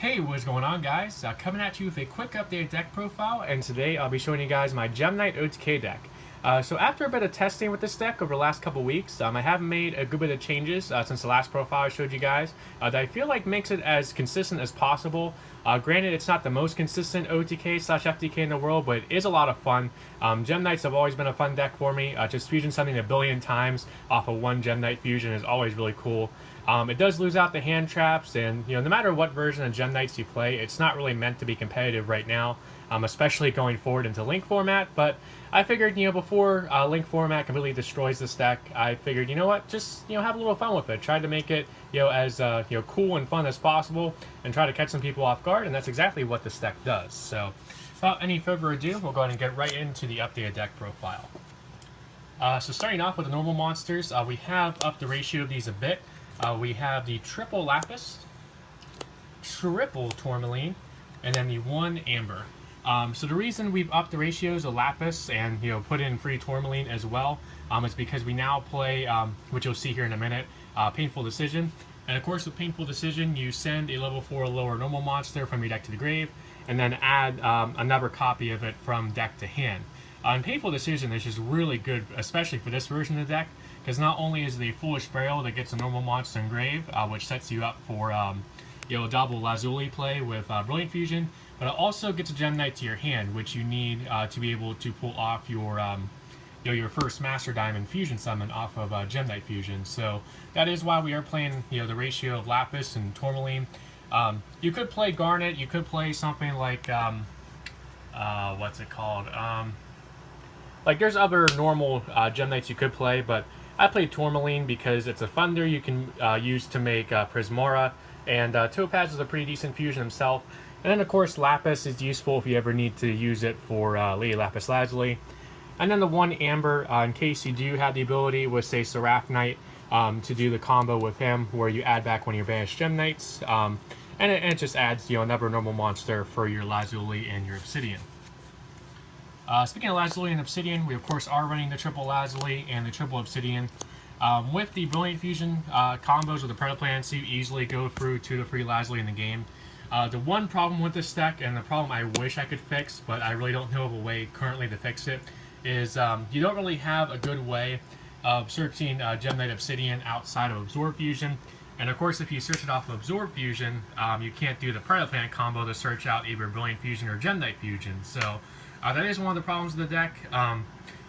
Hey, what's going on, guys? Coming at you with a quick updated deck profile, and today I'll be showing you guys my Gem-Knight OTK deck. So after a bit of testing with this deck over the last couple weeks, I have made a good bit of changes since the last profile I showed you guys that I feel like makes it as consistent as possible. Granted, it's not the most consistent OTK/FTK in the world, but it is a lot of fun. Gem-Knights have always been a fun deck for me. Just fusing something a billion times off of one Gem-Knight fusion is always really cool. It does lose out the hand traps, and no matter what version of Gem-Knights you play, it's not really meant to be competitive right now, especially going forward into Link format. But I figured, before Link format completely destroys this deck, I figured, you know what, just have a little fun with it. Try to make it as cool and fun as possible, and try to catch some people off guard, and that's exactly what this deck does. So, without any further ado, we'll go ahead and get right into the updated deck profile. So starting off with the normal monsters, we have upped the ratio of these a bit. We have the triple Lapis, triple Tourmaline, and then the one Amber. So the reason we've upped the ratios of Lapis and put in free Tourmaline as well is because we now play, which you'll see here in a minute, Painful Decision. And of course with Painful Decision, you send a level 4 lower normal monster from your deck to the grave, and then add another copy of it from deck to hand. And Painful Decision is just really good, especially for this version of the deck, because not only is it a Foolish Burial that gets a normal monster in grave, which sets you up for a double Lazuli play with Brilliant Fusion, but it also gets a Gem-Knight to your hand, which you need to be able to pull off your first Master Diamond Fusion summon off of Gem-Knight Fusion. So that is why we are playing the ratio of Lapis and Tourmaline. You could play Garnet, you could play something like what's it called? Like there's other normal Gem-Knights you could play, but I played Tourmaline because it's a Thunder you can use to make Prismaura, and Topaz is a pretty decent fusion himself. And then of course Lapis is useful if you ever need to use it for Lady Lapis Lazuli. And then the one Amber, in case you do have the ability with, say, Seraphinite, to do the combo with him where you add back one of your banished Gem-Knights, and it just adds another normal monster for your Lazuli and your Obsidian. Speaking of Lazuli and Obsidian, we of course are running the triple Lazuli and the triple Obsidian. With the Brilliant Fusion combos with the Predaplant, so you easily go through 2 to 3 Lazuli in the game. The one problem with this deck, and the problem I wish I could fix, but I really don't know of a way currently to fix it, is you don't really have a good way of searching Gem-Knight Obsidian outside of Absorb Fusion. And of course, if you search it off of Absorb Fusion, you can't do the Predaplant combo to search out either Brilliant Fusion or Gem-Knight Fusion. So that is one of the problems with the deck.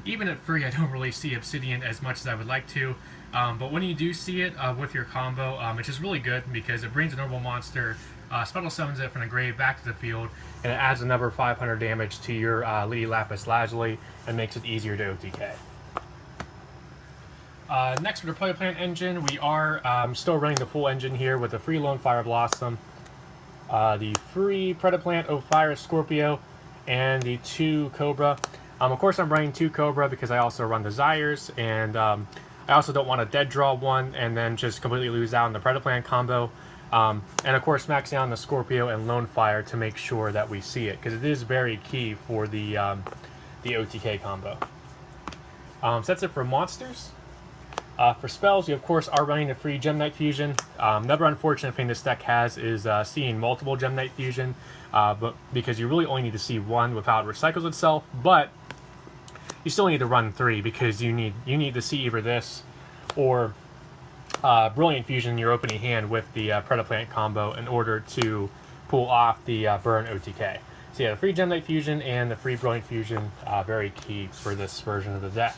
Even at free, I don't really see Obsidian as much as I would like to. But when you do see it with your combo, it's just really good because it brings a normal monster, special summons it from the grave back to the field, and it adds another 500 damage to your Lady Lapis Lazuli and makes it easier to OTK. Next, with the Predaplant engine, we are still running the full engine here with the free Lonefire Blossom, the free Predaplant Scorpio, and the 2 Cobra. Of course, I'm running 2 Cobra because I also run Desires, and I also don't want to dead draw one and then just completely lose out on the Predaplant combo. And of course, maxing out on the Scorpio and Lonefire to make sure that we see it, because it is very key for the OTK combo. So that's it for monsters. For spells, you of course are running the free Gem-Knight Fusion. Another unfortunate thing this deck has is seeing multiple Gem-Knight Fusion, but because you really only need to see one without it recycles itself, but you still need to run 3 because you need to see either this or Brilliant Fusion in your opening hand with the Predaplant combo in order to pull off the burn OTK. So yeah, the free Gem-Knight Fusion and the free Brilliant Fusion, very key for this version of the deck.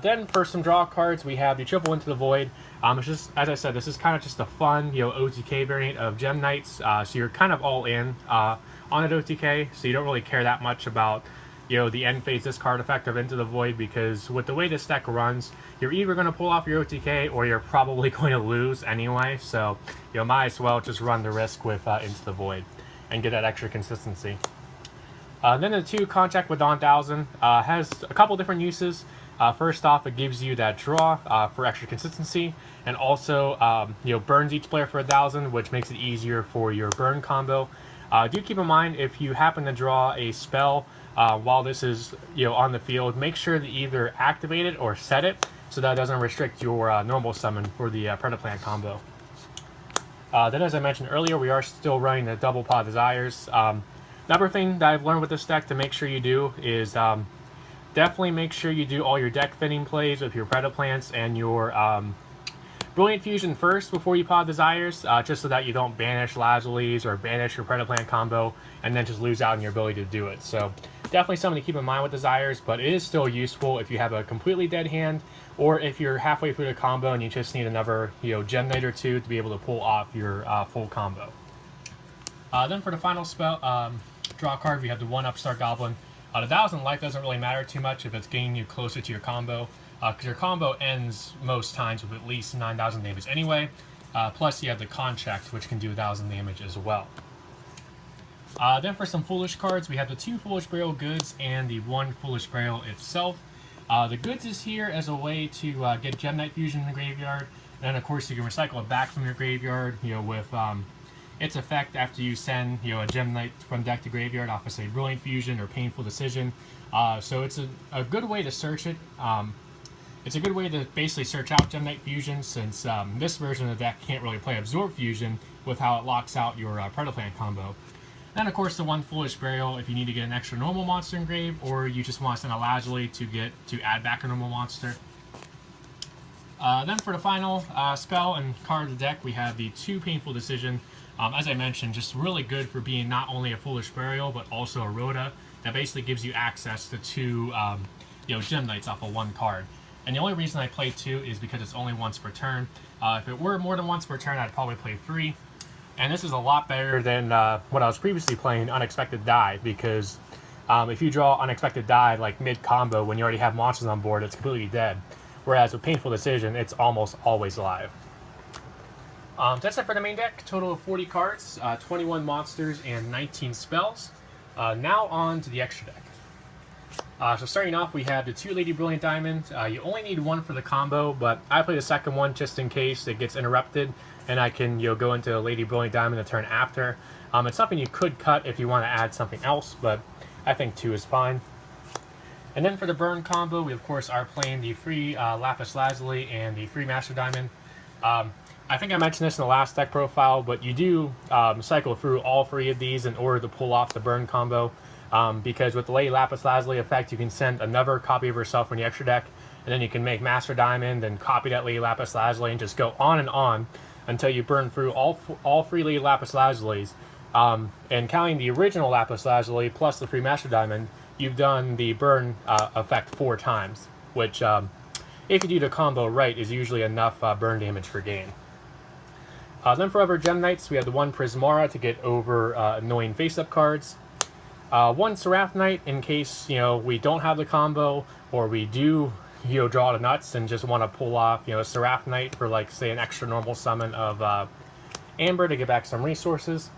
Then for some draw cards, we have the triple Into the Void. It's just, as I said, this is kind of just a fun, OTK variant of Gem-Knights. So you're kind of all in on an OTK, so you don't really care that much about the end phase discard effect of Into the Void, because with the way this deck runs, you're either going to pull off your OTK or you're probably going to lose anyway. So might as well just run the risk with Into the Void and get that extra consistency. Then the 2 Contract with Dawn 1000 has a couple different uses. First off, it gives you that draw for extra consistency, and also burns each player for 1,000, which makes it easier for your burn combo. Do keep in mind, if you happen to draw a spell while this is on the field, make sure to either activate it or set it so that it doesn't restrict your normal summon for the Predaplant combo. Then, as I mentioned earlier, we are still running the double pod desires. Another thing that I've learned with this deck to make sure you do is definitely make sure you do all your deck fitting plays with your Predaplants and your Brilliant Fusion first before you pod desires, just so that you don't banish Lazulis or banish your Predaplant combo and then just lose out on your ability to do it. So definitely something to keep in mind with desires, but it is still useful if you have a completely dead hand, or if you're halfway through the combo and you just need another, Gem-Knight or two to be able to pull off your full combo. Then for the final spell, draw card, we have the 1 Upstart Goblin. The 1000 life doesn't really matter too much if it's getting you closer to your combo, because your combo ends most times with at least 9,000 damage anyway. Plus you have the Contract, which can do 1,000 damage as well. Then for some Foolish cards, we have the 2 Foolish Burial Goods and the 1 Foolish Burial itself. The Goods is here as a way to get Gem-Knight Fusion in the graveyard, and then of course you can recycle it back from your graveyard, with its effect after you send, a Gem-Knight from deck to graveyard off of, say, Brilliant Fusion or Painful Decision. So it's a good way to search it. It's a good way to basically search out Gem-Knight Fusion, since this version of the deck can't really play Absorb Fusion with how it locks out your Predaplant combo. And of course the 1 Foolish Burial if you need to get an extra normal monster engraved, or you just want to send a Lazuli to add back a normal monster. Then for the final spell and card of the deck, we have the 2 Painful Decision. As I mentioned, just really good for being not only a Foolish Burial, but also a Rhoda that basically gives you access to 2 Gem-Knights off of 1 card. And the only reason I play 2 is because it's only once per turn. If it were more than once per turn, I'd probably play 3. And this is a lot better than what I was previously playing, Unexpected Dive, because if you draw Unexpected Dive like mid-combo when you already have monsters on board, it's completely dead. Whereas with Painful Decision, it's almost always alive. That's it for the main deck. Total of 40 cards, 21 monsters, and 19 spells. Now on to the extra deck. So starting off, we have the 2 Lady Brilliant Diamond. You only need 1 for the combo, but I play the second one just in case it gets interrupted, and I can go into Lady Brilliant Diamond the turn after. It's something you could cut if you want to add something else, but I think 2 is fine. And then for the burn combo, we of course are playing the free Lapis Lazuli and the free Master Diamond. I think I mentioned this in the last deck profile, but you do cycle through all 3 of these in order to pull off the burn combo. Because with the Lady Lapis Lazuli effect, you can send another copy of herself from the extra deck, and then you can make Master Diamond and copy that Lady Lapis Lazuli and just go on and on until you burn through all 3 Lady Lapis Lazulis. And counting the original Lapis Lazuli plus the free Master Diamond, you've done the burn effect 4 times, which, if you do the combo right, is usually enough burn damage for gain. Then for other Gem-Knights, we have the 1 Prismaura to get over annoying face-up cards. 1 Seraphinite in case, we don't have the combo, or we do, draw the nuts and just want to pull off, a Seraphinite for, like, say, an extra normal summon of Amber to get back some resources.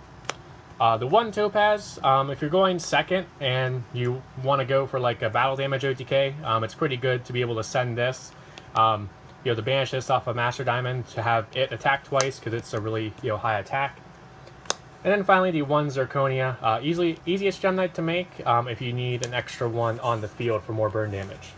The 1 Topaz, if you're going second and you want to go for, like, a battle damage OTK, it's pretty good to be able to send this, to banish this off of Master Diamond to have it attack twice, because it's a really, high attack. And then finally, the 1 Zirconia, easiest Gem-Knight to make if you need an extra 1 on the field for more burn damage.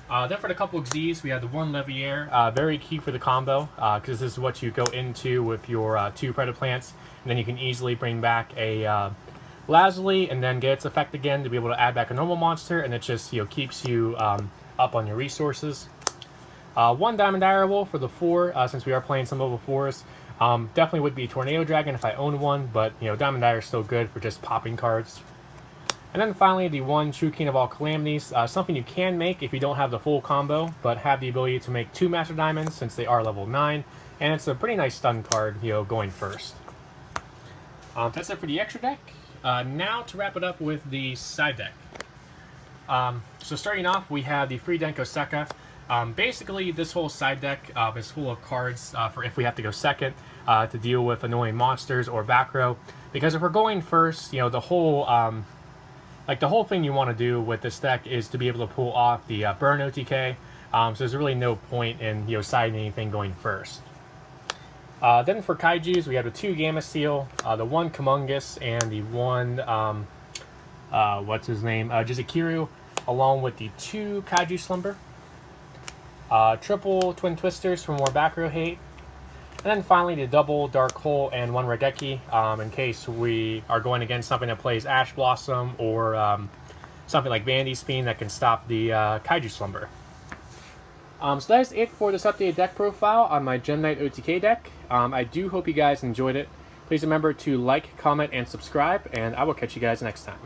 Then for the couple of Xyz, we have the 1 Leviar, very key for the combo, because this is what you go into with your 2 Predaplants, and then you can easily bring back a Lazuli and then get its effect again to be able to add back a normal monster, and it just keeps you up on your resources. 1 Diamond Direwolf for the 4, since we are playing some level 4s. Definitely would be Tornado Dragon if I own one, but Diamond Dire is still good for just popping cards. And then finally, the 1 True King of all Calamities, something you can make if you don't have the full combo, but have the ability to make 2 Master Diamonds since they are level 9, and it's a pretty nice stun card, going first. That's it for the extra deck. Now to wrap it up with the side deck. So starting off, we have the free Denko Sekka. Basically, this whole side deck is full of cards for if we have to go second to deal with annoying monsters or back row. Because if we're going first, the whole thing you want to do with this deck is to be able to pull off the burn OTK. So there's really no point in siding anything going first. Then for Kaijus, we have the 2 Gameciel, the 1 Konguous, and the 1 Jizikiru, along with the 2 Kaiju Slumber. Triple Twin Twisters for more back row hate. And then finally the double Dark Hole and one Raigeki, in case we are going against something that plays Ash Blossom or something like Vanity Spin that can stop the Kaiju Slumber. So that's it for this updated deck profile on my Gem-Knight OTK deck. I do hope you guys enjoyed it. Please remember to like, comment, and subscribe, and I will catch you guys next time.